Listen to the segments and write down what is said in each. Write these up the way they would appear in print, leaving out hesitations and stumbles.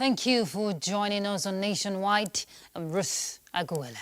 Thank you for joining us on Nationwide. I'm Ruth Aguela.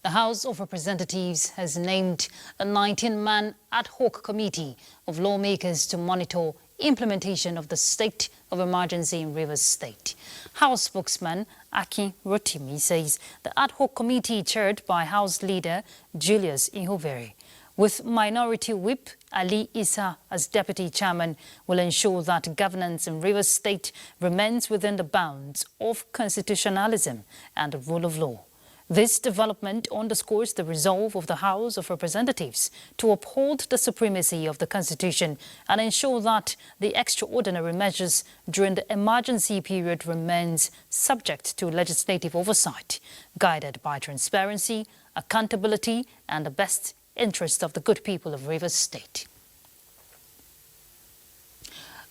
The House of Representatives has named a 19-man ad hoc committee of lawmakers to monitor implementation of the state of emergency in Rivers State. House spokesman Akin Rotimi says the ad hoc committee, chaired by House Leader Julius Ihovere, with Minority Whip Ali Issa as Deputy Chairman, will ensure that governance in Rivers State remains within the bounds of constitutionalism and the rule of law. This development underscores the resolve of the House of Representatives to uphold the supremacy of the Constitution and ensure that the extraordinary measures during the emergency period remains subject to legislative oversight, guided by transparency, accountability, and the best interest of the good people of Rivers State.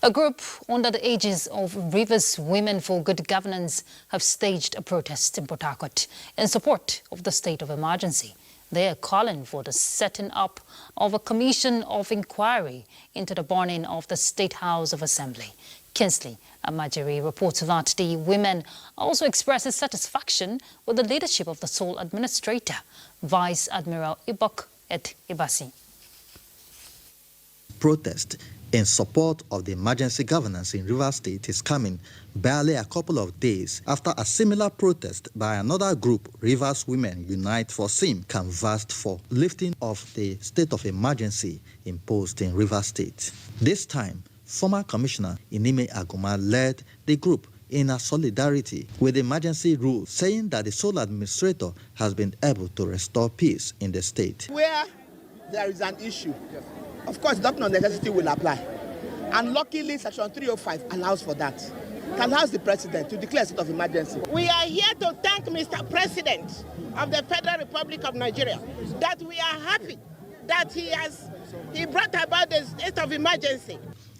A group under the aegis of Rivers Women for Good Governance have staged a protest in Port Harcourt in support of the state of emergency. They are calling for the setting up of a commission of inquiry into the burning of the State House of Assembly. Kinsley Amajiri reports that the women also expresses satisfaction with the leadership of the sole administrator, Vice Admiral Ibok et Ibasi. Protest in support of the emergency governance in Rivers State is coming barely a couple of days after a similar protest by another group, Rivers Women Unite for SIM, canvassed for lifting of the state of emergency imposed in Rivers State. This time, former Commissioner Inime Aguma led the group in a solidarity with the emergency rule, saying that the sole administrator has been able to restore peace in the state. Where there is an issue, of course, doctrine of necessity will apply. And luckily, Section 305 allows for that. Can ask the President to declare a state of emergency. We are here to thank Mr. President of the Federal Republic of Nigeria that we are happy that he brought about the state of emergency.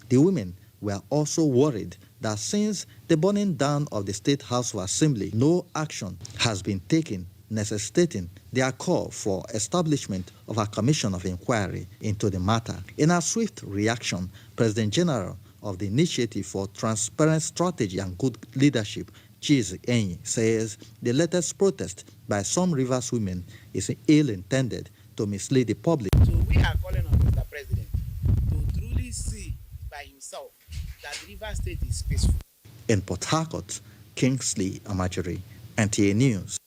The women were also worried that since the burning down of the State House of Assembly, no action has been taken, necessitating their call for establishment of a commission of inquiry into the matter. In a swift reaction, President General of the Initiative for Transparent Strategy and Good Leadership, Chizi Enyi, says the latest protest by some Rivers women is ill-intended to mislead the public. So we are calling on Mr. President to truly see by himself that Rivers State is peaceful. In Port Harcourt, Kingsley Amajiri, NTA News.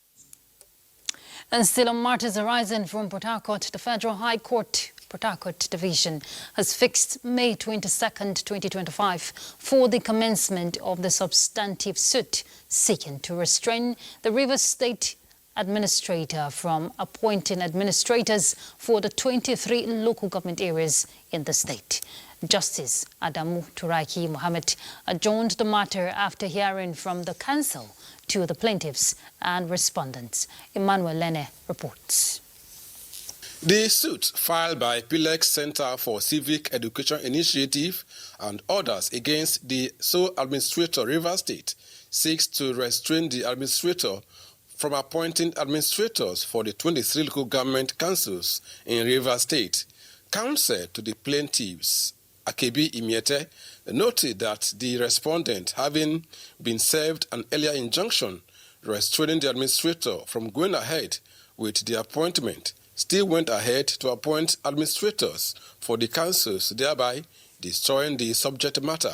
And still on matters arising from Port Harcourt, the Federal High Court Port Harcourt Division has fixed May 22nd, 2025 for the commencement of the substantive suit seeking to restrain the Rivers State Administrator from appointing administrators for the 23 local government areas in the state. Justice Adamu Turaki Mohammed adjourned the matter after hearing from the counsel to the plaintiffs and respondents. Emmanuel Lene reports. The suit filed by PILEX Center for Civic Education Initiative and others against the sole administrator Rivers State seeks to restrain the administrator from appointing administrators for the 23 local government councils in Rivers State. Counsel to the plaintiffs, Kebbi Imiete, noted that the respondent, having been served an earlier injunction restraining the administrator from going ahead with the appointment, still went ahead to appoint administrators for the councils, thereby destroying the subject matter.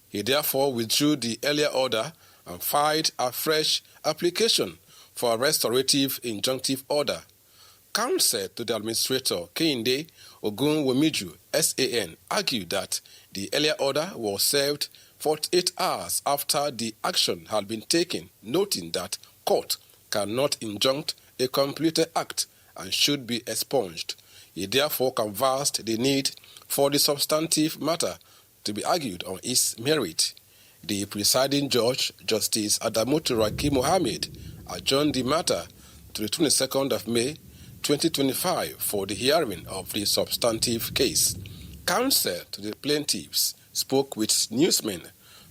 He therefore withdrew the earlier order and filed a fresh application for a restorative injunctive order. Counsel to the administrator, Kehinde Ogunwemiju, SAN, argued that the earlier order was served 48 hours after the action had been taken, noting that court cannot injunct a completed act and should be expunged. He therefore canvassed the need for the substantive matter to be argued on its merit. The presiding judge, Justice Adamu Turaki Mohammed, adjourned the matter to the 22nd of May 2025 for the hearing of the substantive case. Counsel to the plaintiffs spoke with newsmen,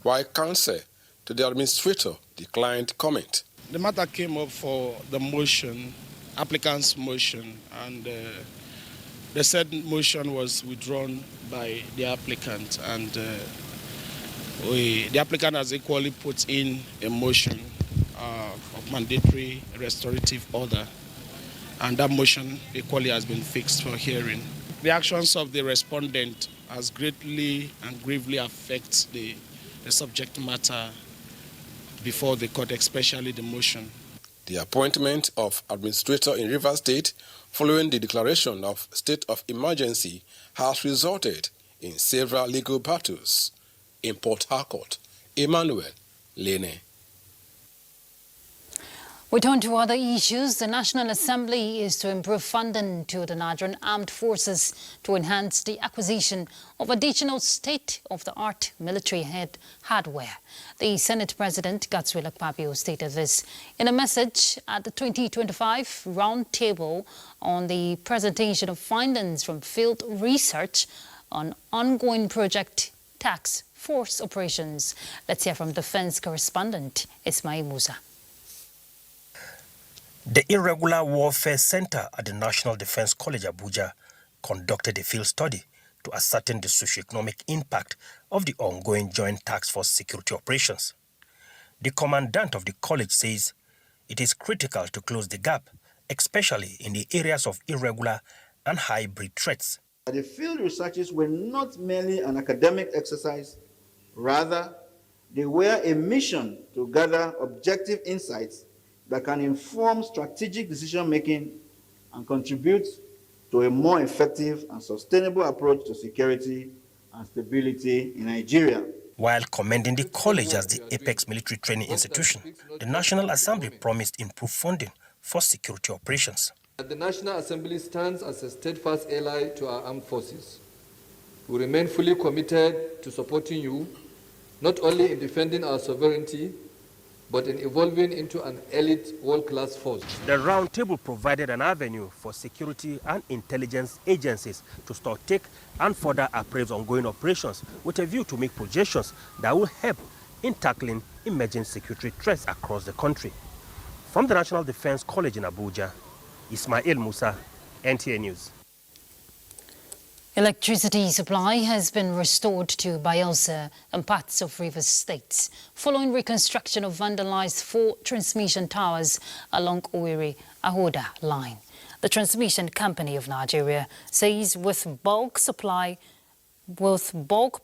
while counsel to the administrator declined comment. The matter came up for the motion, applicant's motion, and the said motion was withdrawn by the applicant, and The applicant has equally put in a motion of mandatory restorative order, and that motion equally has been fixed for hearing. The actions of the respondent has greatly and gravely affected the subject matter before the court, especially the motion. The appointment of administrator in Rivers State following the declaration of state of emergency has resulted in several legal battles. In Port Harcourt, Emmanuel Lene. We turn to other issues. The National Assembly is to improve funding to the Nigerian Armed Forces to enhance the acquisition of additional state-of-the-art military hardware. The Senate President, Godswill Akpabio, stated this in a message at the 2025 Roundtable on the presentation of findings from field research on ongoing project task force operations. Let's hear from Defense correspondent Ismail Musa. The Irregular Warfare Center at the National Defense College, Abuja, conducted a field study to ascertain the socio-economic impact of the ongoing Joint Task Force security operations. The commandant of the college says it is critical to close the gap, especially in the areas of irregular and hybrid threats. The field researches were not merely an academic exercise, rather, they were a mission to gather objective insights that can inform strategic decision-making and contribute to a more effective and sustainable approach to security and stability in Nigeria. While commending the college as the apex military training institution, the National Assembly promised improved funding for security operations. The National Assembly stands as a steadfast ally to our armed forces. We remain fully committed to supporting you, not only in defending our sovereignty, but in evolving into an elite world-class force. The roundtable provided an avenue for security and intelligence agencies to start take and further appraise ongoing operations with a view to make projections that will help in tackling emerging security threats across the country. From the National Defense College in Abuja, Ismail Musa, NTA News. Electricity supply has been restored to Bayelsa and parts of Rivers State following reconstruction of vandalized 4 transmission towers along Owerri-Ahoda line. The Transmission Company of Nigeria says with bulk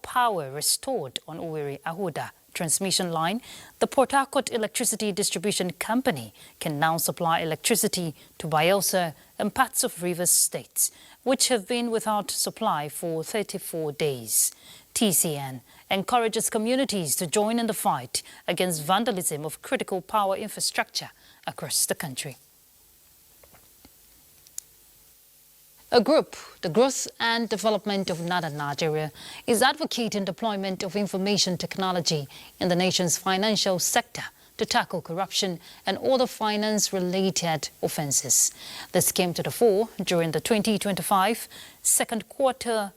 power restored on Owerri-Ahoda transmission line, the Port Harcourt Electricity Distribution Company can now supply electricity to Bayelsa and parts of Rivers State, which have been without supply for 34 days. TCN encourages communities to join in the fight against vandalism of critical power infrastructure across the country. A group, the Growth and Development of Northern Nigeria, is advocating deployment of information technology in the nation's financial sector to tackle corruption and other finance-related offences. This came to the fore during the 2025 second quarter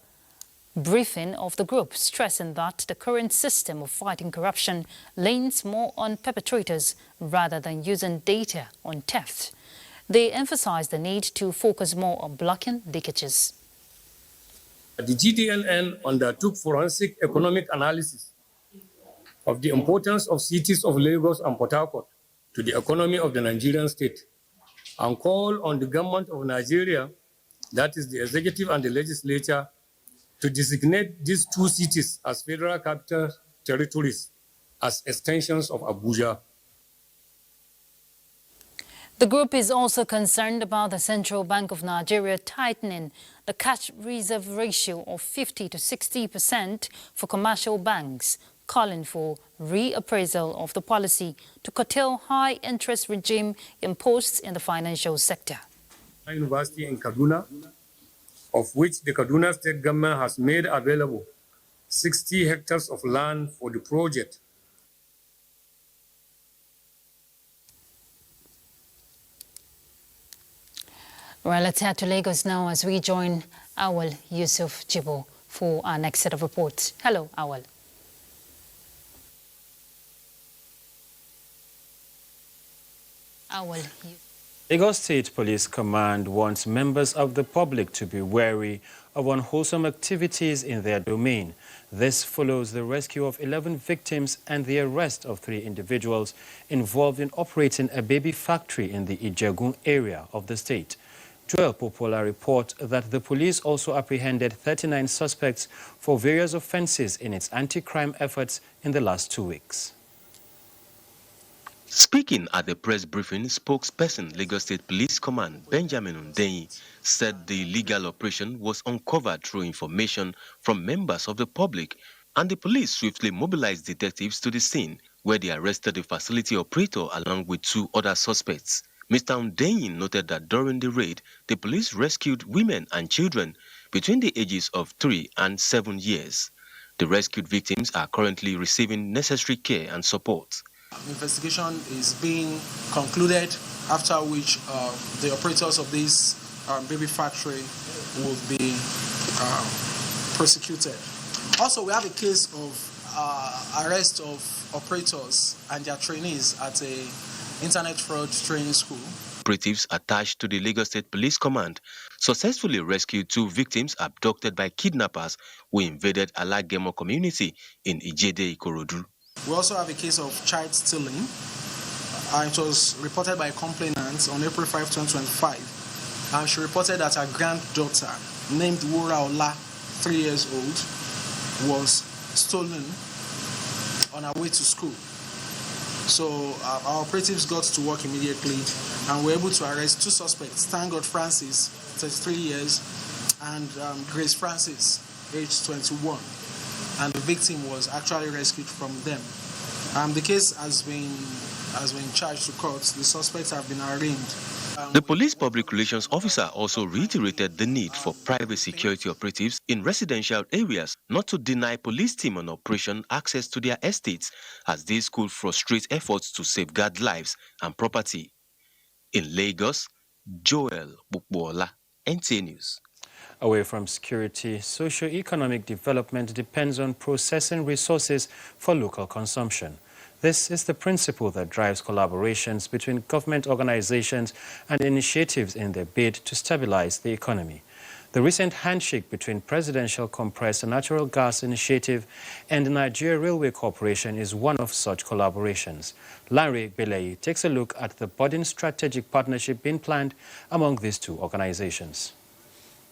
briefing of the group, stressing that the current system of fighting corruption leans more on perpetrators rather than using data on theft. They emphasized the need to focus more on blocking leakages. The GDNN undertook forensic economic analysis of the importance of cities of Lagos and Port Harcourt to the economy of the Nigerian state and called on the government of Nigeria, that is the executive and the legislature, to designate these 2 cities as federal capital territories as extensions of Abuja. The group is also concerned about the Central Bank of Nigeria tightening the cash reserve ratio of 50 to 60% for commercial banks, calling for reappraisal of the policy to curtail high interest regime imposed in the financial sector. University in Kaduna, of which the Kaduna state government has made available 60 hectares of land for the project. Well, let's head to Lagos now as we join Awal Yusuf Jibo for our next set of reports. Hello, Awal. Lagos State Police Command wants members of the public to be wary of unwholesome activities in their domain. This follows the rescue of 11 victims and the arrest of 3 individuals involved in operating a baby factory in the Ijegun area of the state. Joel Popola reports that the police also apprehended 39 suspects for various offences in its anti-crime efforts in the last 2 weeks. Speaking at the press briefing, spokesperson Lagos State Police Command Benjamin Hundeyin said the illegal operation was uncovered through information from members of the public, and the police swiftly mobilized detectives to the scene, where they arrested the facility operator along with 2 other suspects. Mr. Hundeyin noted that during the raid, the police rescued women and children between the ages of 3 and 7 years. The rescued victims are currently receiving necessary care and support. Investigation is being concluded, after which the operators of this baby factory will be prosecuted. Also, we have a case of arrest of operators and their trainees at a internet fraud training school. Operatives attached to the Lagos State Police Command successfully rescued 2 victims abducted by kidnappers who invaded Alagemo community in Ijede, Ikorodu. We also have a case of child stealing. It was reported by a complainant on April 5, 2025. And she reported that her granddaughter, named Wura Ola, 3 years old, was stolen on her way to school. So our operatives got to work immediately and were able to arrest 2 suspects, Thank God Francis, 33 years, and Grace Francis, age 21. And the victim was actually rescued from them. The case has been charged to court. The suspects have been arraigned. The police public relations officer also reiterated the need for private security operatives in residential areas not to deny police team on operation access to their estates, as this could frustrate efforts to safeguard lives and property. In Lagos, Joel Popola, NTA News. Away from security, socio-economic development depends on processing resources for local consumption. This is the principle that drives collaborations between government organizations and initiatives in their bid to stabilize the economy. The recent handshake between Presidential Compressed Natural Gas Initiative and the Nigeria Railway Corporation is one of such collaborations. Larry Belay takes a look at the budding strategic partnership being planned among these 2 organizations.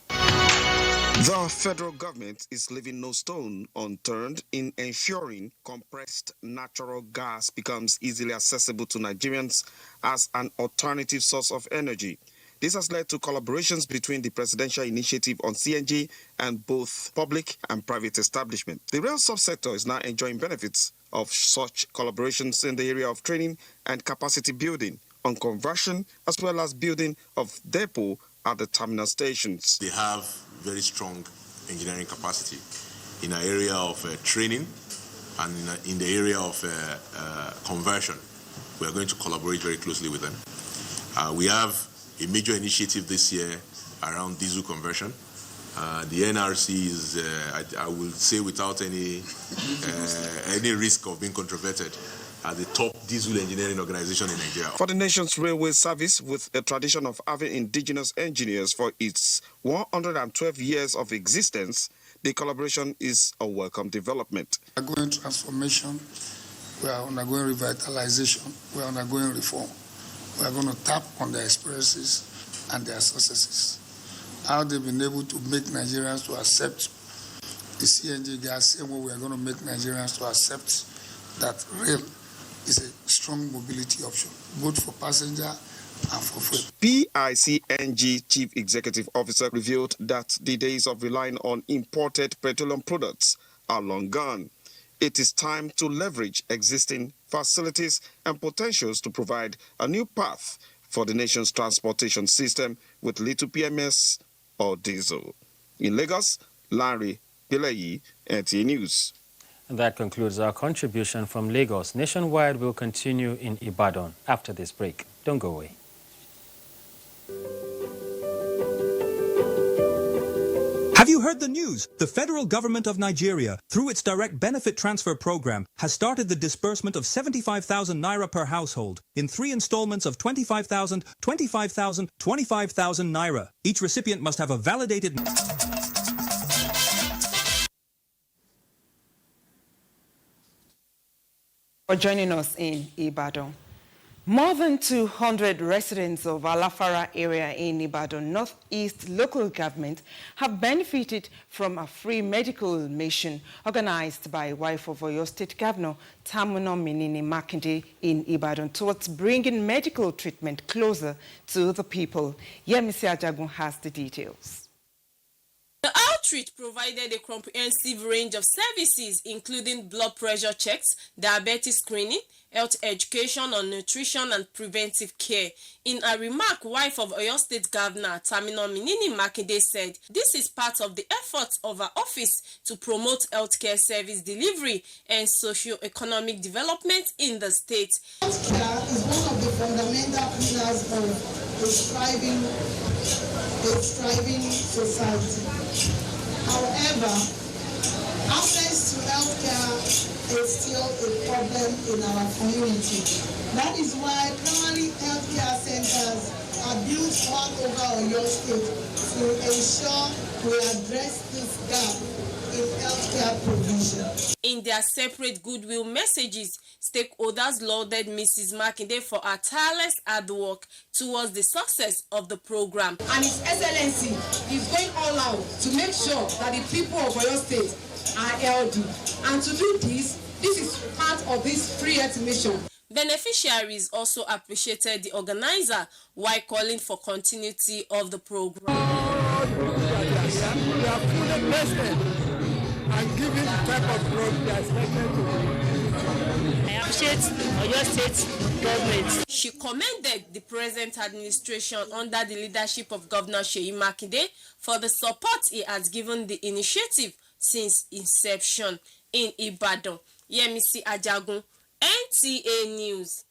The federal government is leaving no stone unturned in ensuring compressed natural gas becomes easily accessible to Nigerians as an alternative source of energy. This has led to collaborations between the Presidential Initiative on CNG and both public and private establishments. The rail subsector is now enjoying benefits of such collaborations in the area of training and capacity building on conversion, as well as building of depot at the terminal stations. They have very strong engineering capacity in an area of training and in the area of conversion. We are going to collaborate very closely with them. We have a major initiative this year around diesel conversion. The NRC is, I will say without any risk of being controverted, the top diesel engineering organization in Nigeria. For the nation's railway service, with a tradition of having indigenous engineers for its 112 years of existence, the collaboration is a welcome development. We are undergoing transformation, we are undergoing revitalization, we are undergoing reform. We are going to tap on their experiences and their successes. How they've been able to make Nigerians to accept the CNG gas, same way we are going to make Nigerians to accept that rail is a strong mobility option, both for passenger and for freight. PICNG Chief Executive Officer revealed that the days of relying on imported petroleum products are long gone. It is time to leverage existing facilities and potentials to provide a new path for the nation's transportation system with little PMS or diesel. In Lagos, Larry Bilayi, NTA News. And that concludes our contribution from Lagos. Nationwide will continue in Ibadan after this break. Don't go away. Have you heard the news? The federal government of Nigeria, through its direct benefit transfer program, has started the disbursement of 75,000 naira per household in 3 installments of 25,000, 25,000, 25,000 naira. Each recipient must have a validated... For joining us in Ibadan. More than 200 residents of Alafara area in Ibadan Northeast local government have benefited from a free medical mission organized by wife of Oyo State Governor Tamuno Minini Makinde in Ibadan towards bringing medical treatment closer to the people. Yemisi Ajagun has the details. The outreach provided a comprehensive range of services, including blood pressure checks, diabetes screening, health education on nutrition and preventive care. In a remark, wife of Oyo State Governor Tamino Minini Makinde said this is part of the efforts of her office to promote healthcare service delivery and socio-economic development in the state. Healthcare is one of the fundamental pillars of a thriving society. However, access to healthcare is still a problem in our community. That is why primary healthcare centers are built all over Oyo State to ensure we address this gap in healthcare provision. In their separate goodwill messages, stakeholders lauded Mrs. Makinde for her tireless hard work towards the success of the program. And His Excellency is going all out to make sure that the people of Oyo State are healthy. And to do this, this is part of this free health mission. Beneficiaries also appreciated the organizer while calling for continuity of the program. We are fully vested and given the type of growth we are expected to. I appreciate Oyo State government. She commended the present administration under the leadership of Governor Seyi Makinde for the support he has given the initiative since inception. In Ibadan, Yemisi Ajagun, NTA News.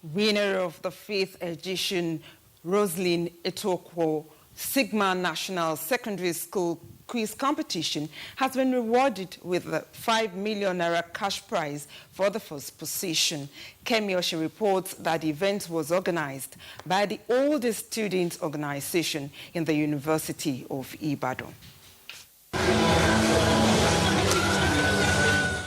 Winner of the 5th edition, Roslyn Etokwo Sigma National Secondary School quiz competition has been rewarded with the 5 million naira cash prize for the first position. Kemi Oshi reports that the event was organized by the oldest student organization in the University of Ibadan.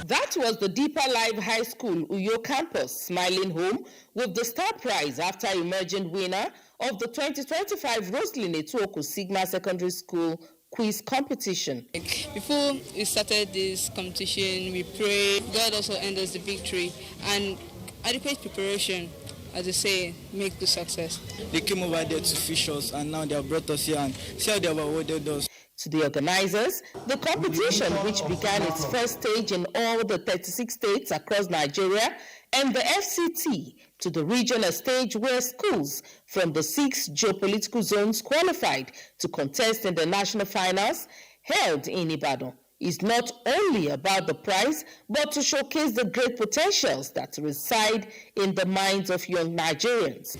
That was the Deeper Life High School Uyo campus smiling home with the star prize after emerging winner of the 2025 Roslyn Etokwo Sigma Secondary School quiz competition. Before we started this competition, we prayed. God also ended us the victory, and adequate preparation, as they say, make the success. They came over there to fish us, and now they have brought us here and see how they have awarded us. To the organizers, the competition, which began its first stage in all the 36 states across Nigeria, and the FCT to the regional stage where schools from the 6 geopolitical zones qualified to contest in the national finals held in Ibadan, is not only about the prize, but to showcase the great potentials that reside in the minds of young Nigerians.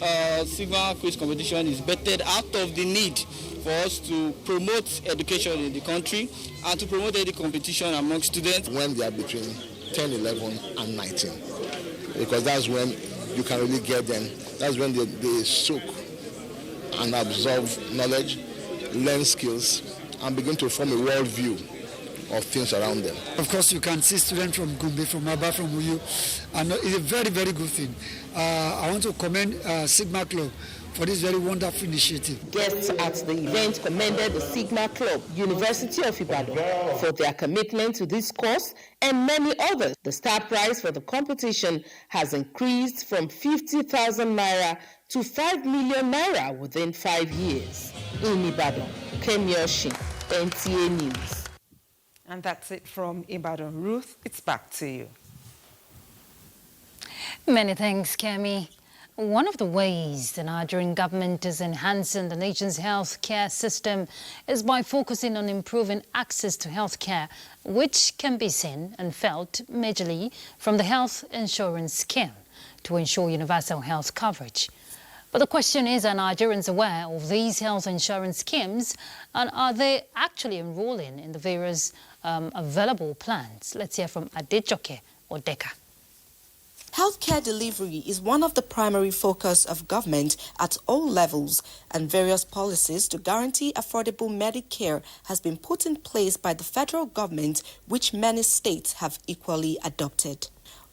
Sigma quiz competition is birthed out of the need for us to promote education in the country and to promote any competition among students. When they are between 10, 11, and 19, because that's when you can really get them. That's when they soak and absorb knowledge, learn skills, and begin to form a worldview of things around them. Of course, you can see students from Gombe, from Aba, from Uyo, and it's a very, very good thing. I want to commend Sigma Club for this very wonderful initiative. Guests at the event commended the Sigma Club, University of Ibadan, for their commitment to this cause and many others. The star prize for the competition has increased from 50,000 naira to 5 million naira within 5 years. In Ibadan, Kemi Oshi, NTA News. And that's it from Ibadan. Ruth, it's back to you. Many thanks, Kemi. One of the ways the Nigerian government is enhancing the nation's health care system is by focusing on improving access to health care, which can be seen and felt majorly from the health insurance scheme to ensure universal health coverage. But the question is, are Nigerians aware of these health insurance schemes, and are they actually enrolling in the various available plans? Let's hear from Adejoke Odeka. Healthcare delivery is one of the primary focus of government at all levels, and various policies to guarantee affordable Medicare has been put in place by the federal government, which many states have equally adopted.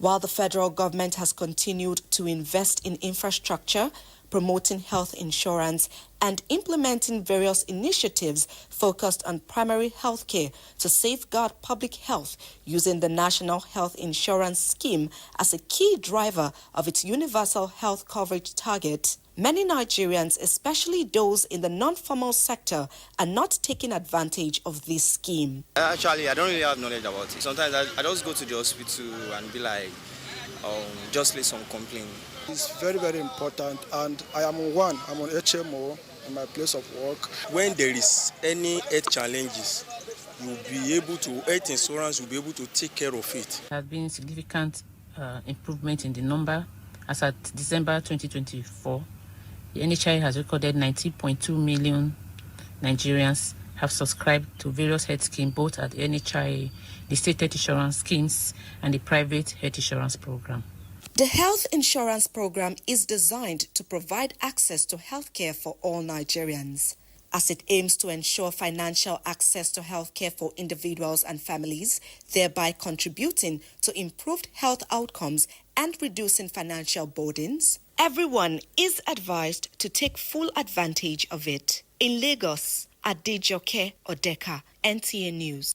While the federal government has continued to invest in infrastructure, promoting health insurance, and implementing various initiatives focused on primary health care to safeguard public health using the National Health Insurance Scheme as a key driver of its universal health coverage target, many Nigerians, especially those in the non-formal sector, are not taking advantage of this scheme. Actually, I don't really have knowledge about it. Sometimes I just go to the hospital and be like, just lay some complaint. It's very, very important, and I'm on HMO in my place of work. When there is any health challenges, health insurance will be able to take care of it. There has been significant improvement in the number. As at December 2024, the NHI has recorded 90.2 million Nigerians have subscribed to various health schemes, both at the NHI, the state health insurance schemes, and the private health insurance program. The health insurance program is designed to provide access to healthcare for all Nigerians, as it aims to ensure financial access to healthcare for individuals and families, thereby contributing to improved health outcomes and reducing financial burdens. Everyone is advised to take full advantage of it. In Lagos, Adejoke Odeka, NTA News.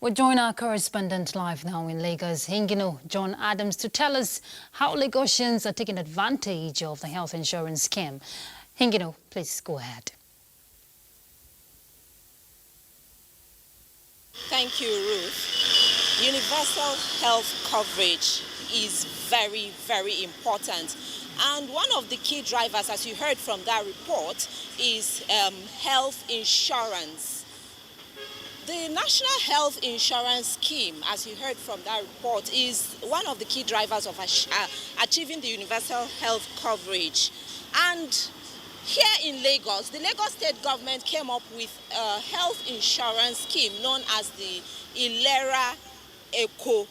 We'll join our correspondent live now in Lagos, Hingino John Adams, to tell us how Lagosians are taking advantage of the health insurance scheme. Hingino, please go ahead. Thank you, Ruth. Universal health coverage is very, very important. And one of the key drivers, as you heard from that report, is health insurance. The National Health Insurance Scheme, as you heard from that report, is one of the key drivers of achieving the universal health coverage. And here in Lagos, the Lagos State government came up with a health insurance scheme known as the Ilera Eco.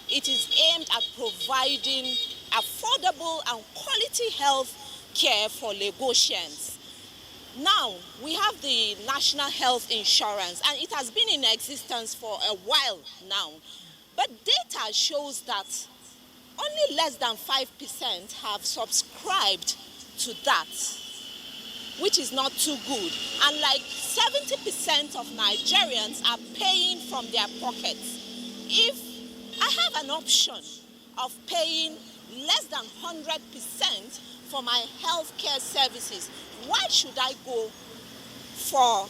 It is aimed at providing affordable and quality health care for Lagosians. Now, we have the National Health Insurance, and it has been in existence for a while now. But data shows that only less than 5% have subscribed to that, which is not too good. And like 70% of Nigerians are paying from their pockets. If I have an option of paying less than 100% for my healthcare services, why should I go for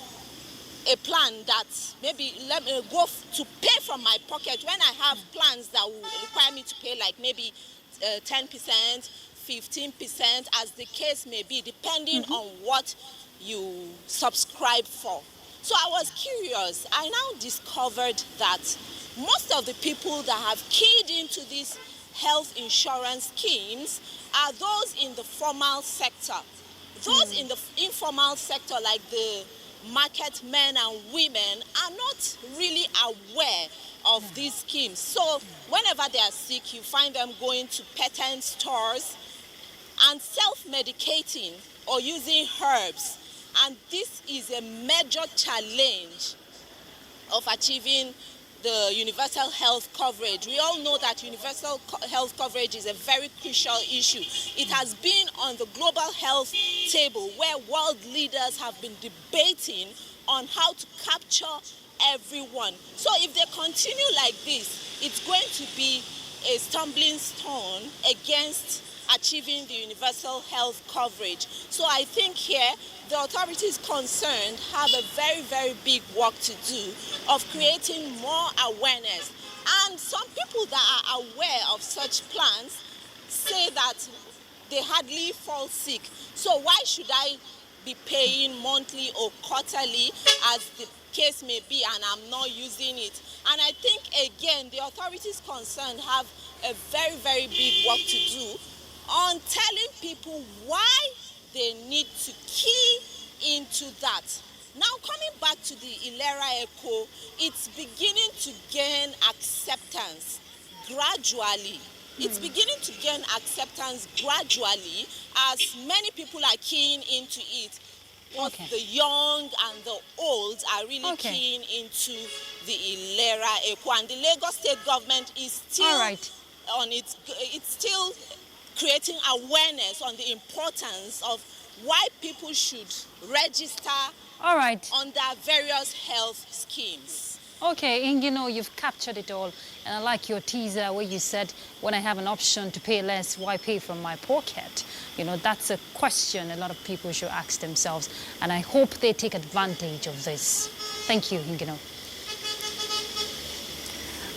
a plan that maybe let me go to pay from my pocket when I have plans that will require me to pay like maybe 10%, 15%, as the case may be, depending on what you subscribe for. So I was curious. I now discovered that most of the people that have keyed into these health insurance schemes are those in the formal sector. Those in the informal sector, like the market men and women, are not really aware of these schemes. So whenever they are sick, you find them going to patent stores and self-medicating or using herbs. And this is a major challenge of achieving the universal health coverage. We all know that universal health coverage is a very crucial issue. It has been on the global health table where world leaders have been debating on how to capture everyone. So if they continue like this, it's going to be a stumbling stone against achieving the universal health coverage. So I think here the authorities concerned have a very, very big work to do of creating more awareness. And some people that are aware of such plans say that they hardly fall sick. So why should I be paying monthly or quarterly, as the case may be, and I'm not using it? And I think, again, the authorities concerned have a very, very big work to do on telling people why they need to key into that. Now, coming back to the Ilera Eco, it's beginning to gain acceptance gradually. It's beginning to gain acceptance gradually as many people are keying into it. both the young and the old are really keen into the Ilera Eco, and the Lagos State government is still it's still creating awareness on the importance of why people should register under various health schemes. Okay, and you know, you've captured it all. And I like your teaser where you said, when I have an option to pay less, why pay from my pocket? You know, that's a question a lot of people should ask themselves. And I hope they take advantage of this. Thank you, Ingino.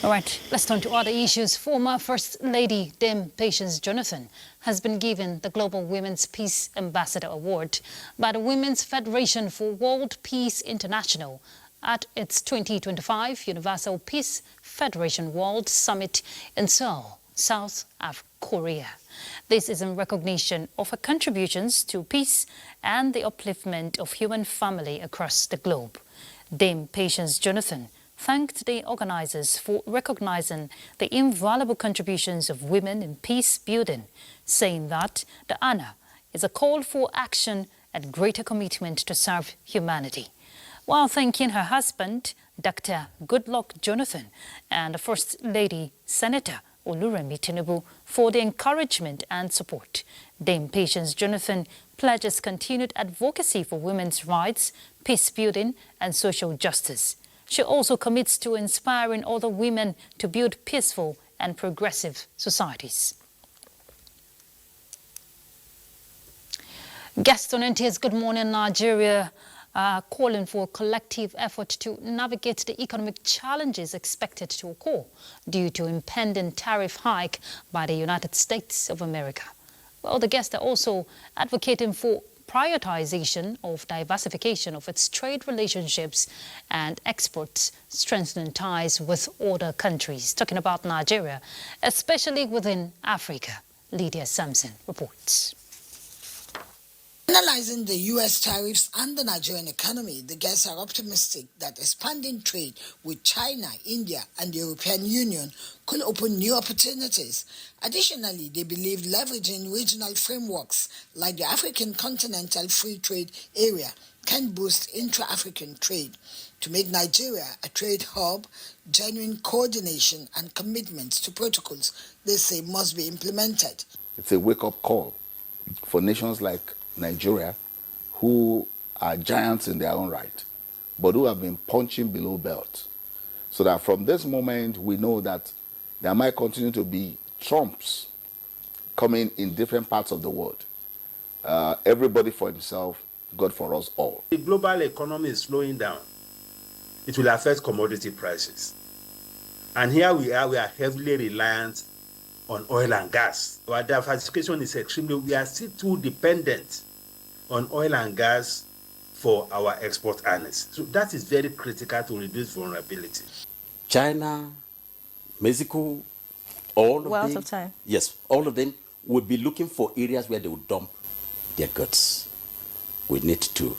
All right, let's turn to other issues. Former First Lady Dame Patience Jonathan has been given the Global Women's Peace Ambassador Award by the Women's Federation for World Peace International at its 2025 Universal Peace Federation World Summit in Seoul, South Korea. This is in recognition of her contributions to peace and the upliftment of human family across the globe. Dame Patience Jonathan thanked the organizers for recognizing the invaluable contributions of women in peace building, saying that the honor is a call for action and greater commitment to serve humanity. While thanking her husband, Dr. Goodluck Jonathan, and the First Lady, Senator Oluremi Tinubu, for the encouragement and support, Dame Patience Jonathan pledges continued advocacy for women's rights, peace building, and social justice. She also commits to inspiring other women to build peaceful and progressive societies. Guests on NTS Good Morning Nigeria are calling for a collective effort to navigate the economic challenges expected to occur due to impending tariff hike by the United States of America. Well, the guests are also advocating for prioritization of diversification of its trade relationships and exports, strengthening ties with other countries. Talking about Nigeria, especially within Africa. Lydia Sampson reports. Analyzing the U.S. tariffs and the Nigerian economy, the guests are optimistic that expanding trade with China, India, and the European Union could open new opportunities. Additionally, they believe leveraging regional frameworks like the African Continental Free Trade Area can boost intra-African trade. To make Nigeria a trade hub, genuine coordination and commitments to protocols, they say, must be implemented. It's a wake-up call for nations like Nigeria, who are giants in their own right, but who have been punching below belt. So that from this moment, we know that there might continue to be Trumps coming in different parts of the world. Everybody for himself, God for us all. The global economy is slowing down. It will affect commodity prices. And here we are heavily reliant on oil and gas. Our diversification is we are still too dependent on oil and gas for our export earnings. So that is very critical to reduce vulnerability. China, Mexico, all of them. Yes, all of them will be looking for areas where they will dump their goods. We need to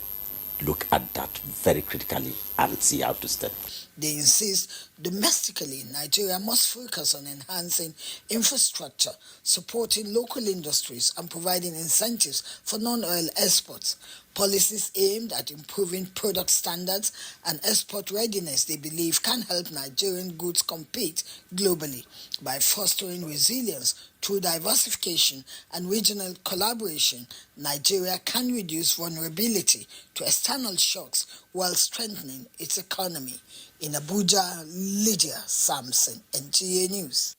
look at that very critically and see how to step. They insist domestically, Nigeria must focus on enhancing infrastructure, supporting local industries, and providing incentives for non-oil exports. Policies aimed at improving product standards and export readiness, they believe, can help Nigerian goods compete globally by fostering resilience through diversification and regional collaboration. Nigeria can reduce vulnerability to external shocks while strengthening its economy. In Abuja, Lydia Sampson, NTA News.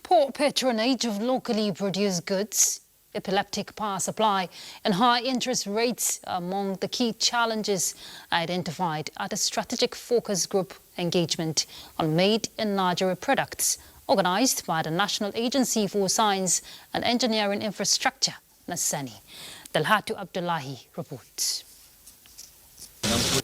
Poor patronage of locally produced goods, epileptic power supply, and high interest rates are among the key challenges identified at a strategic focus group engagement on Made in Nigeria products, organized by the National Agency for Science and Engineering Infrastructure, NASENI. Dalhatu Abdullahi reports.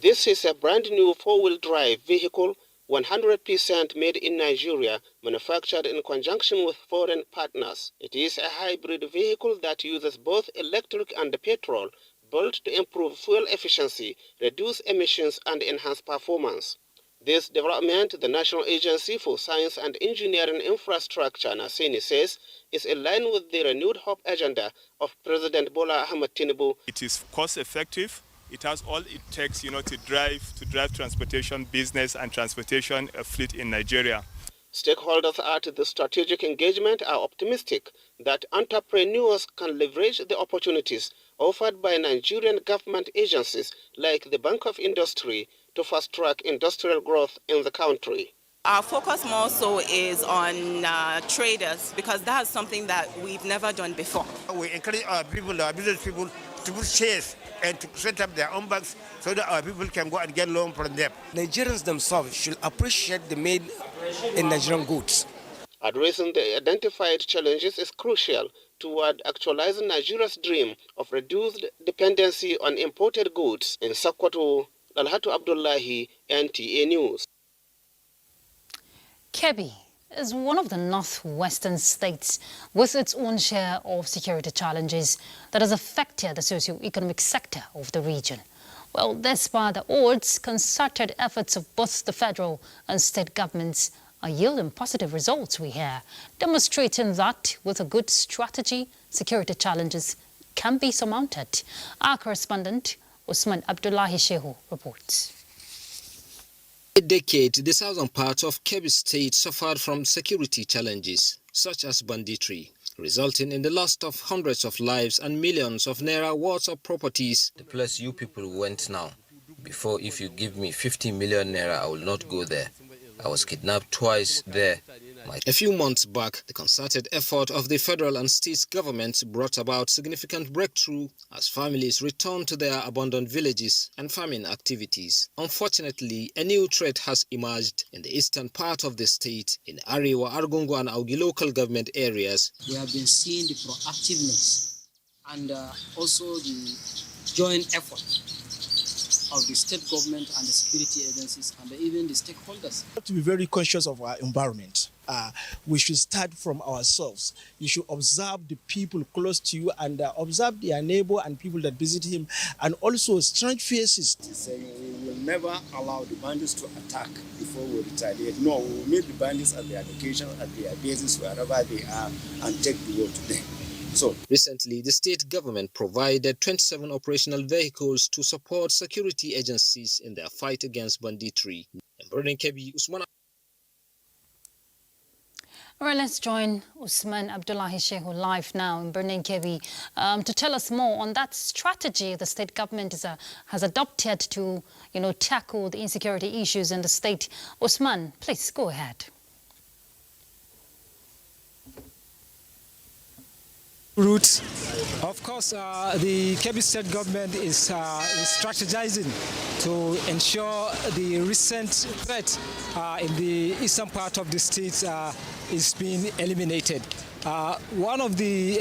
This is a brand new four-wheel drive vehicle, 100% made in Nigeria, manufactured in conjunction with foreign partners. It is a hybrid vehicle that uses both electric and petrol, built to improve fuel efficiency, reduce emissions, and enhance performance. This development, the National Agency for Science and Engineering Infrastructure, NASENI, says is in line with the renewed hope agenda of President Bola Ahmed Tinubu. It is cost-effective. It has all it takes, to drive transportation business and transportation fleet in Nigeria. Stakeholders at the strategic engagement are optimistic that entrepreneurs can leverage the opportunities offered by Nigerian government agencies like the Bank of Industry to fast-track industrial growth in the country. Our focus more so is on traders, because that's something that we've never done before. We encourage our people, our business people, to put shares and to set up their own banks so that our people can go and get loan from them. Nigerians themselves should appreciate the made in Nigerian goods. Addressing the identified challenges is crucial toward actualizing Nigeria's dream of reduced dependency on imported goods. In Sokoto, Dalhatu Abdullahi, NTA News. Kebbi is one of the northwestern states with its own share of security challenges that has affected the socio-economic sector of the region. Well, despite the odds, concerted efforts of both the federal and state governments are yielding positive results, we hear, demonstrating that with a good strategy, security challenges can be surmounted. Our correspondent, Usman Abdullahi Shehu, reports. A decade, the southern part of Kebbi State suffered from security challenges, such as banditry, resulting in the loss of hundreds of lives and millions of naira worth of properties. The place you people went now, before if you give me 50 million naira, I will not go there. I was kidnapped twice there. A few months back, the concerted effort of the federal and state governments brought about significant breakthrough as families returned to their abandoned villages and farming activities. Unfortunately, a new threat has emerged in the eastern part of the state, in Arewa, Argungu and Augi local government areas. We have been seeing the proactiveness and also the joint effort of the state government and the security agencies and even the stakeholders. We have to be very conscious of our environment. We should start from ourselves. You should observe the people close to you and observe their neighbor and people that visit him, and also strange faces. Saying we will never allow the bandits to attack before we retaliate. No, we will meet the bandits at their location, at their bases, wherever they are, and take the war to them. So, recently, the state government provided 27 operational vehicles to support security agencies in their fight against banditry. In Kebbi, Usman. All right, let's join Usman Abdullahi Shehu live now in Birnin Kebbi to tell us more on that strategy the state government has adopted to, tackle the insecurity issues in the state. Usman, please go ahead. Routes. Of course, the Kebbi state government is strategizing to ensure the recent threat in the eastern part of the state is being eliminated. One of the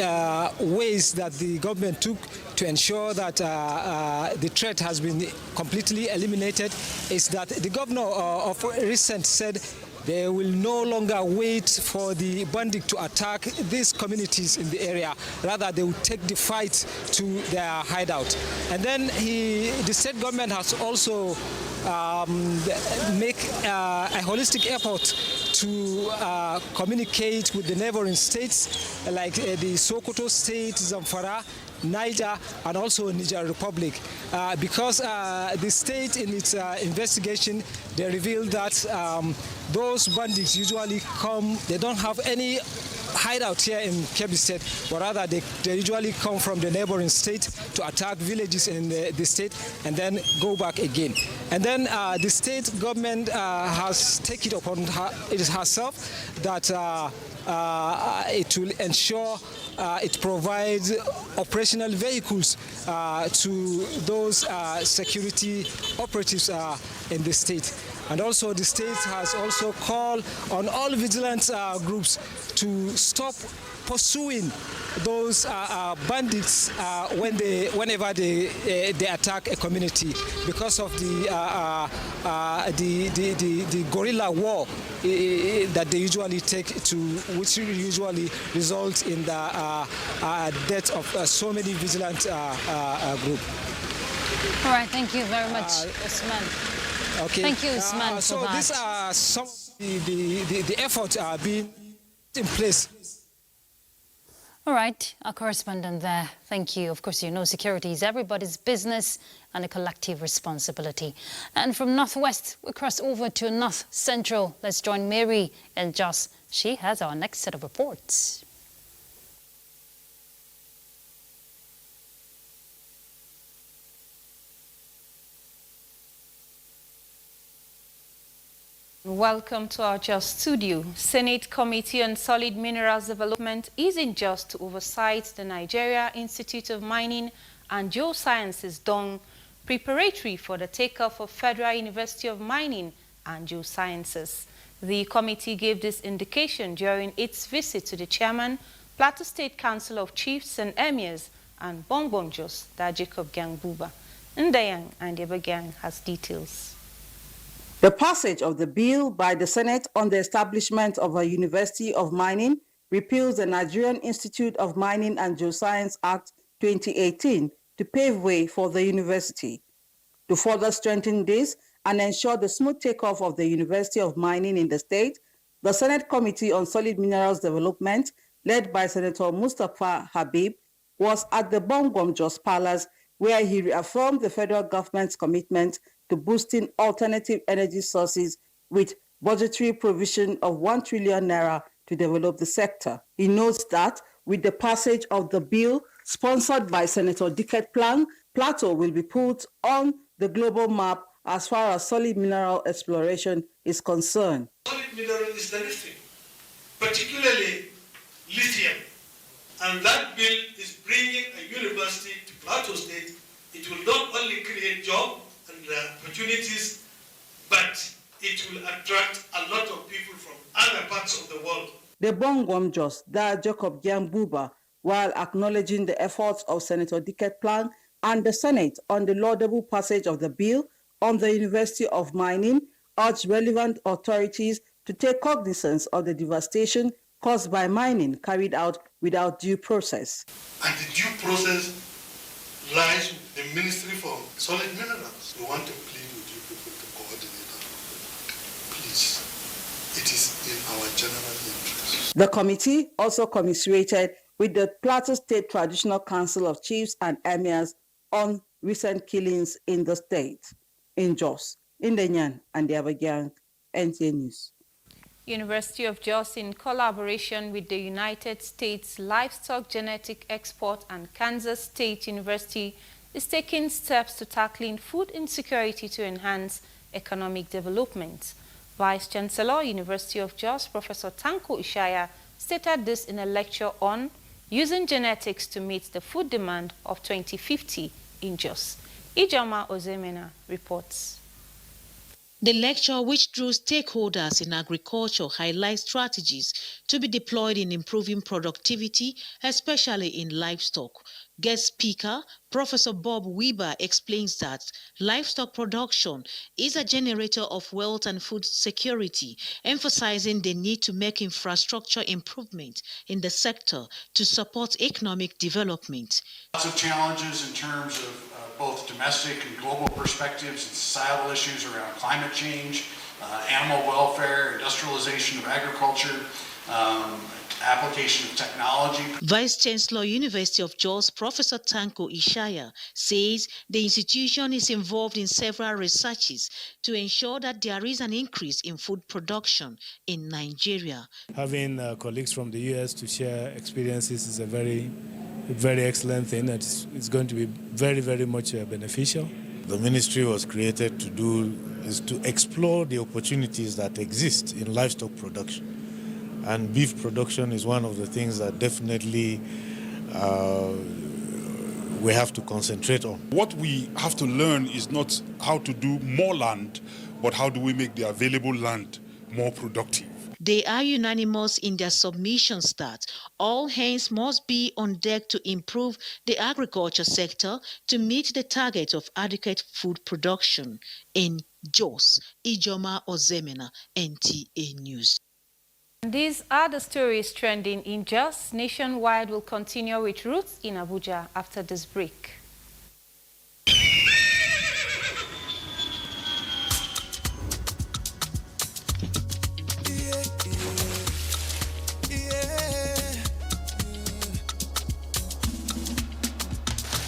ways that the government took to ensure that the threat has been completely eliminated is that the governor of recent said they will no longer wait for the bandit to attack these communities in the area. Rather, they will take the fight to their hideout. And then the state government has also make a holistic effort to communicate with the neighboring states like the Sokoto state, Zamfara, Niger, and also Niger Republic, because the state in its investigation, they revealed that those bandits usually come, they don't have any hideout here in Kebbi State, but rather they usually come from the neighboring state to attack villages in the state and then go back again. And then the state government has taken it upon herself that it will ensure it provides operational vehicles to those security operatives in the state. And also the state has also called on all vigilant groups to stop pursuing those bandits whenever they attack a community, because of the guerrilla war that they usually take to, which usually results in the death of so many vigilant groups. All right, thank you very much, Usman. Okay. Thank you, Usman, So for that. these are some of the efforts are being in place. All right, our correspondent there. Thank you. Of course, you know security is everybody's business and a collective responsibility. And from Northwest, we cross over to North Central. Let's join Mary and Jos. She has our next set of reports. Welcome to our Jos studio. Senate Committee on Solid Minerals Development is in Jos to oversight the Nigeria Institute of Mining and Geosciences done preparatory for the takeoff of Federal University of Mining and Geosciences. The committee gave this indication during its visit to the chairman, Plateau State Council of Chiefs and Emirs, and Bongbong Jos, that Jacob Gang Buba. Ndayang and Gang has details. The passage of the bill by the Senate on the establishment of a University of Mining repeals the Nigerian Institute of Mining and Geoscience Act 2018 to pave way for the university. To further strengthen this and ensure the smooth takeoff of the University of Mining in the state, the Senate Committee on Solid Minerals Development, led by Senator Mustapha Habib, was at the Bongbong Jos Palace, where he reaffirmed the federal government's commitment to boosting alternative energy sources with budgetary provision of 1 trillion naira to develop the sector. He notes that with the passage of the bill sponsored by Senator Dicket Plan, Plateau will be put on the global map as far as solid mineral exploration is concerned. Solid mineral is the next thing, particularly lithium. And that bill is bringing a university to Plateau State. It will not only create jobs and opportunities, but it will attract a lot of people from other parts of the world. The Bongbong Jos, that Jacob Gang Buba, while acknowledging the efforts of Senator Dicket Plan and the Senate on the laudable passage of the bill on the University of Mining, urged relevant authorities to take cognizance of the devastation caused by mining carried out without due process. And the due process lies with the Ministry for Solid Minerals. We want to plead with you people to coordinate that. Please, it is in our general interest. The committee also commiserated with the Plateau State Traditional Council of Chiefs and Emirs on recent killings in the state. In Jos, Nigerian and Ibadan, NTA News. University of Jos, in collaboration with the United States Livestock Genetic Export and Kansas State University, is taking steps to tackling food insecurity to enhance economic development. Vice Chancellor, University of Jos, Professor Tanko Ishaya, stated this in a lecture on using genetics to meet the food demand of 2050 in Jos. Ijoma Ozemena reports. The lecture, which drew stakeholders in agriculture, highlights strategies to be deployed in improving productivity, especially in livestock. Guest speaker, Professor Bob Weber, explains that livestock production is a generator of wealth and food security, emphasizing the need to make infrastructure improvement in the sector to support economic development. Lots of challenges in terms of both domestic and global perspectives and societal issues around climate change, animal welfare, industrialization of agriculture, application of technology. Vice Chancellor, University of Jos, Professor Tanko Ishaya, says the institution is involved in several researches to ensure that there is an increase in food production in Nigeria. Having colleagues from the US to share experiences is a very excellent thing. It's going to be very, very much beneficial. The ministry was created to explore the opportunities that exist in livestock production. And beef production is one of the things that definitely we have to concentrate on. What we have to learn is not how to do more land, but how do we make the available land more productive. They are unanimous in their submissions that all hands must be on deck to improve the agriculture sector to meet the target of adequate food production. In Jos, Ijoma Ozemena, NTA News. These are the stories trending in Jos. Nationwide will continue with Roots in Abuja after this break.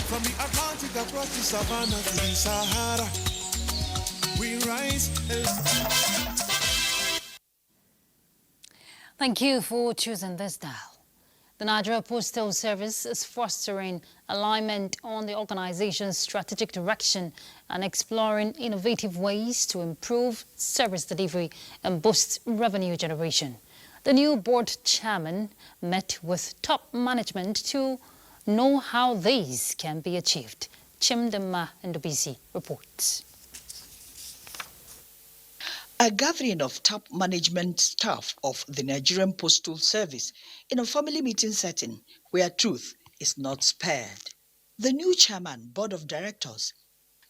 From the Atlantic across the savannah to the Sahara, we rise. Thank you for choosing this dial. The Nigerian Postal Service is fostering alignment on the organization's strategic direction and exploring innovative ways to improve service delivery and boost revenue generation. The new board chairman met with top management to know how these can be achieved. Chimdema Ndubisi reports. A gathering of top management staff of the Nigerian Postal Service in a family meeting setting where truth is not spared. The new chairman, board of directors,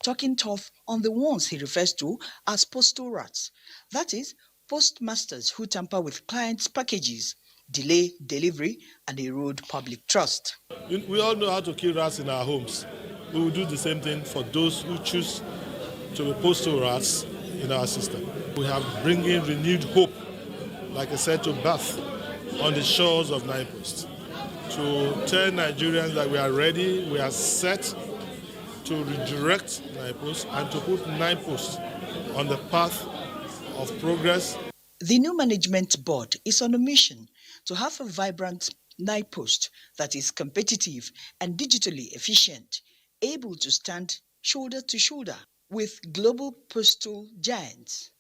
talking tough on the ones he refers to as postal rats. That is, postmasters who tamper with clients' packages, delay delivery, and erode public trust. We all know how to kill rats in our homes. We will do the same thing for those who choose to be postal rats in our system. We have bringing renewed hope, like I said, to birth on the shores of NIPOST, to tell Nigerians that we are ready, we are set to redirect NIPOST and to put NIPOST on the path of progress. The new management board is on a mission to have a vibrant NIPOST that is competitive and digitally efficient, able to stand shoulder to shoulder with global postal giants.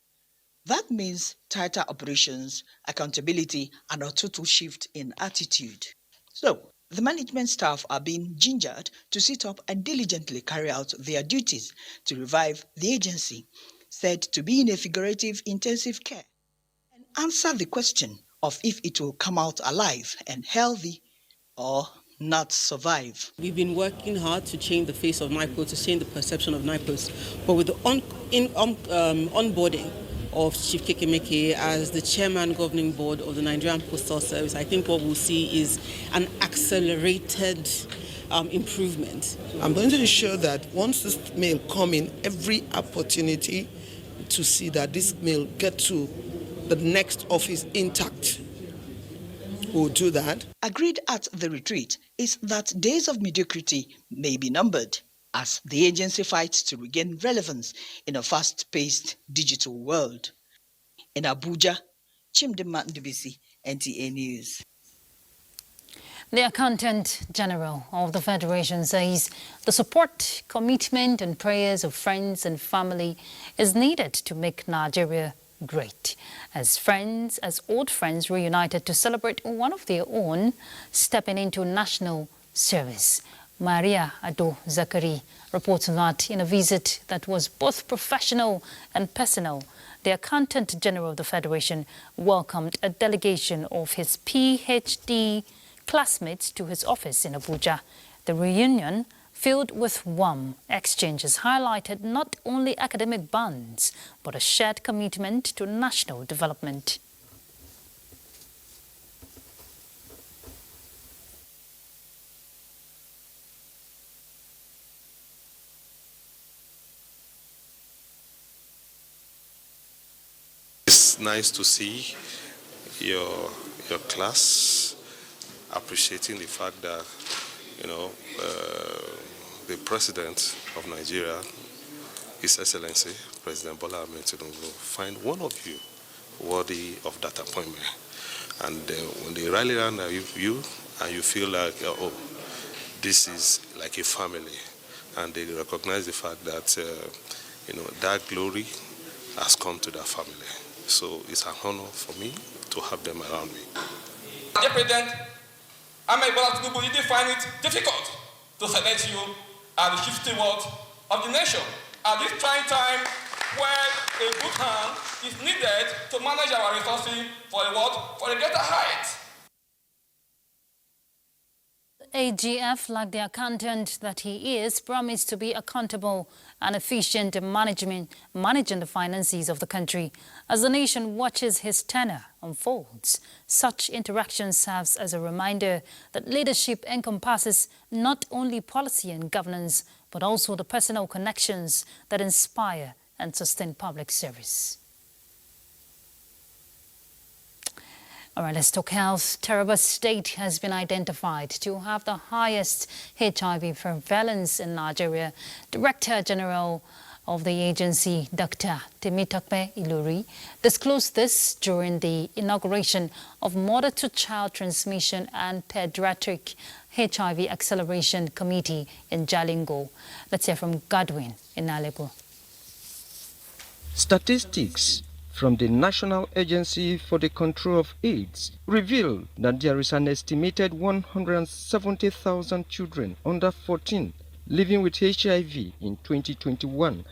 That means tighter operations, accountability, and a total shift in attitude. So, the management staff are being gingered to sit up and diligently carry out their duties to revive the agency, said to be in a figurative intensive care, and answer the question of if it will come out alive and healthy or not survive. We've been working hard to change the face of NIPOST, to change the perception of NIPOST, but with the onboarding of Chief Kekemeke as the chairman governing board of the Nigerian Postal Service, I think what we'll see is an accelerated improvement. I'm going to ensure that once this mail come in, every opportunity to see that this mail get to the next office intact. We'll do that. Agreed at the retreat is that days of mediocrity may be numbered as the agency fights to regain relevance in a fast-paced digital world. In Abuja, Chimdema Ndubisi, NTA News. The Accountant General of the Federation says the support, commitment and prayers of friends and family is needed to make Nigeria great. As old friends reunited to celebrate one of their own stepping into national service. Maria Ado Zakari reports that in a visit that was both professional and personal, the Accountant General of the Federation welcomed a delegation of his PhD classmates to his office in Abuja. The reunion, filled with warm exchanges, highlighted not only academic bonds, but a shared commitment to national development. It's nice to see your class appreciating the fact that, the President of Nigeria, His Excellency, President Bola Ahmed Tinubu, find one of you worthy of that appointment. And when they rally around you and you feel like, oh, this is like a family, and they recognize the fact that, that glory has come to that family. So it's an honor for me to have them around me. Dear President, Ahmed Bola Tinubu, you did find it difficult to select you as the chief steward of the nation at this trying time where a good hand is needed to manage our resources for a greater height. AGF, like the accountant that he is, promised to be accountable and efficient in managing the finances of the country. As the nation watches his tenure unfolds, such interaction serves as a reminder that leadership encompasses not only policy and governance, but also the personal connections that inspire and sustain public service. All right, let's talk health. Taraba State has been identified to have the highest HIV prevalence in Nigeria. Director General of the agency, Dr. Temitope Ilori, disclosed this during the inauguration of Mother-to-Child Transmission and Pediatric HIV Acceleration Committee in Jalingo. Let's hear from Godwin in Alego. Statistics from the National Agency for the Control of AIDS reveal that there is an estimated 170,000 children under 14 living with HIV in 2021,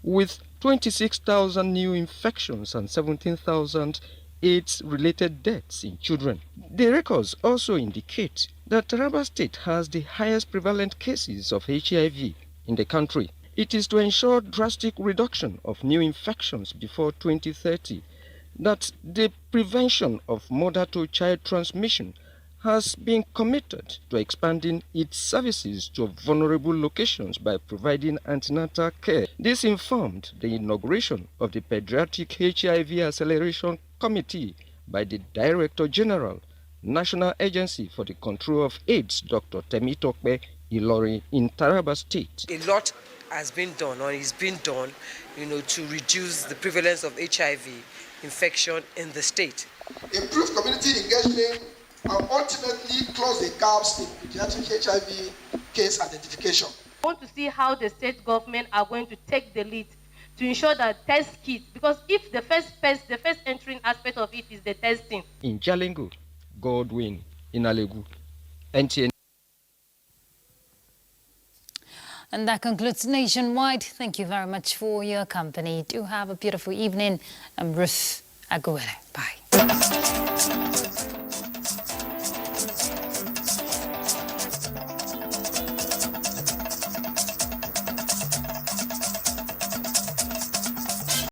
with 26,000 new infections and 17,000 AIDS-related deaths in children. The records also indicate that Taraba State has the highest prevalent cases of HIV in the country. It is to ensure drastic reduction of new infections before 2030 that the prevention of mother-to-child transmission has been committed to expanding its services to vulnerable locations by providing antenatal care. This informed the inauguration of the Pediatric HIV Acceleration Committee by the Director General, National Agency for the Control of AIDS, Dr. Temitope Ilori, in Taraba State. A lot has been done or is being done, to reduce the prevalence of HIV infection in the state. Improve community engagement and ultimately close the gaps in pediatric HIV case identification. I want to see how the state government are going to take the lead to ensure that test kits, because if the first entering aspect of it is the testing. In Jalingo, Godwin, in Alegu, NTN. And that concludes Nationwide. Thank you very much for your company. Do have a beautiful evening. I'm Ruth Aguilera. Bye.